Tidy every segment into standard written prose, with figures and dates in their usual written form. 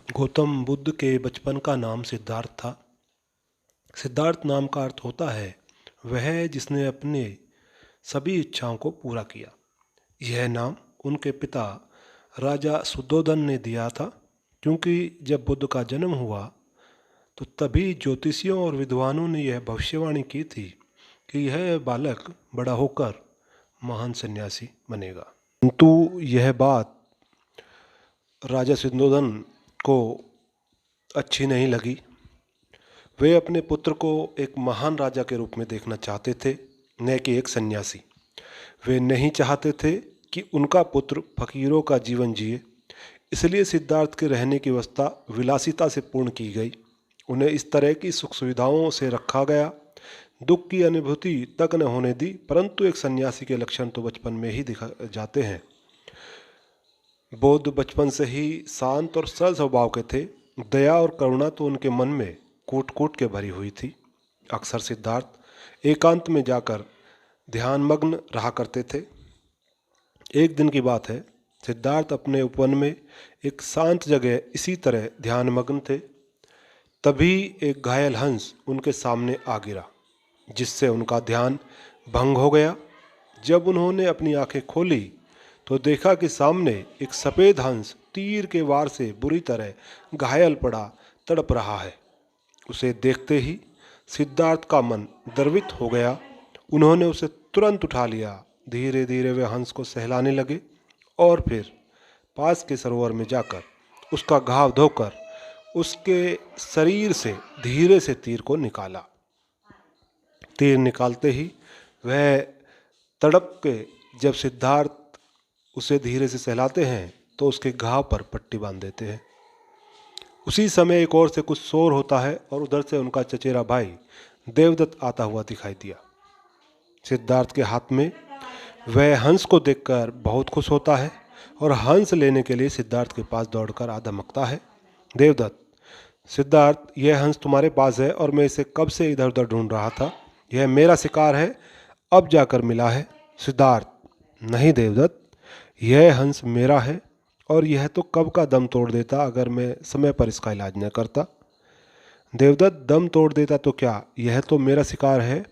गौतम बुद्ध के बचपन का नाम सिद्धार्थ था। सिद्धार्थ नाम का अर्थ होता है वह जिसने अपने सभी इच्छाओं को पूरा किया। यह नाम उनके पिता राजा शुद्धोधन ने दिया था, क्योंकि जब बुद्ध का जन्म हुआ तो तभी ज्योतिषियों और विद्वानों ने यह भविष्यवाणी की थी कि यह बालक बड़ा होकर महान सन्यासी बनेगा। किंतु यह बात राजा शुद्धोधन को अच्छी नहीं लगी। वे अपने पुत्र को एक महान राजा के रूप में देखना चाहते थे, न कि एक सन्यासी। वे नहीं चाहते थे कि उनका पुत्र फकीरों का जीवन जिए, इसलिए सिद्धार्थ के रहने की व्यवस्था विलासिता से पूर्ण की गई। उन्हें इस तरह की सुख सुविधाओं से रखा गया, दुख की अनुभूति तक न होने दी। परंतु एक सन्यासी के लक्षण तो बचपन में ही दिखा जाते हैं। बौद्ध बचपन से ही शांत और सरल स्वभाव के थे। दया और करुणा तो उनके मन में कूट कूट के भरी हुई थी। अक्सर सिद्धार्थ एकांत में जाकर ध्यानमग्न रहा करते थे। एक दिन की बात है, सिद्धार्थ अपने उपवन में एक शांत जगह इसी तरह ध्यानमग्न थे। तभी एक घायल हंस उनके सामने आ गिरा, जिससे उनका ध्यान भंग हो गया। जब उन्होंने अपनी आंखें खोली तो देखा कि सामने एक सफ़ेद हंस तीर के वार से बुरी तरह घायल पड़ा तड़प रहा है। उसे देखते ही सिद्धार्थ का मन द्रवित हो गया। उन्होंने उसे तुरंत उठा लिया। धीरे धीरे वे हंस को सहलाने लगे और फिर पास के सरोवर में जाकर उसका घाव धोकर उसके शरीर से धीरे से तीर को निकाला। तीर निकालते ही वह तड़प के जब सिद्धार्थ उसे धीरे से सहलाते हैं तो उसके घाव पर पट्टी बांध देते हैं। उसी समय एक ओर से कुछ शोर होता है और उधर से उनका चचेरा भाई देवदत्त आता हुआ दिखाई दिया। सिद्धार्थ के हाथ में वह हंस को देखकर बहुत खुश होता है और हंस लेने के लिए सिद्धार्थ के पास दौड़कर आ धमकता है। देवदत्त, सिद्धार्थ, यह हंस तुम्हारे पास है और मैं इसे कब से इधर उधर ढूंढ रहा था। यह मेरा शिकार है, अब जाकर मिला है। सिद्धार्थ, नहीं देवदत्त, यह हंस मेरा है और यह तो कब का दम तोड़ देता अगर मैं समय पर इसका इलाज न करता। देवदत्त, दम तोड़ देता तो क्या, यह तो मेरा शिकार है।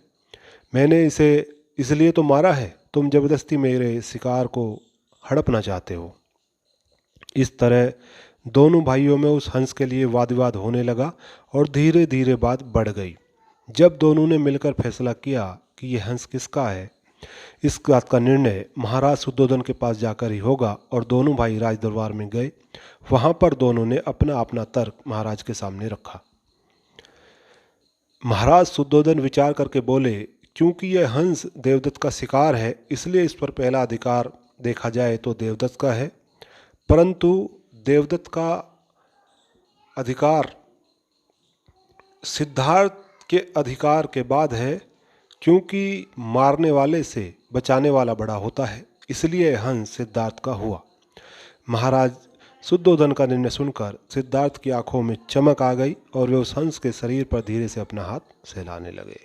मैंने इसे इसलिए तो मारा है, तुम जबरदस्ती मेरे शिकार को हड़पना चाहते हो। इस तरह दोनों भाइयों में उस हंस के लिए वाद विवाद होने लगा और धीरे धीरे बात बढ़ गई। जब दोनों ने मिलकर फैसला किया कि यह हंस किसका है, इस बात का निर्णय महाराज शुद्धोधन के पास जाकर ही होगा और दोनों भाई राज दरबार में गए। वहां पर दोनों ने अपना अपना तर्क महाराज के सामने रखा। महाराज शुद्धोधन विचार करके बोले, क्योंकि यह हंस देवदत्त का शिकार है, इसलिए इस पर पहला अधिकार देखा जाए तो देवदत्त का है। परंतु देवदत्त का अधिकार सिद्धार्थ के अधिकार के बाद है, क्योंकि मारने वाले से बचाने वाला बड़ा होता है, इसलिए हंस सिद्धार्थ का हुआ। महाराज शुद्धोधन का निर्णय सुनकर सिद्धार्थ की आंखों में चमक आ गई और वे उस हंस के शरीर पर धीरे से अपना हाथ सहलाने लगे।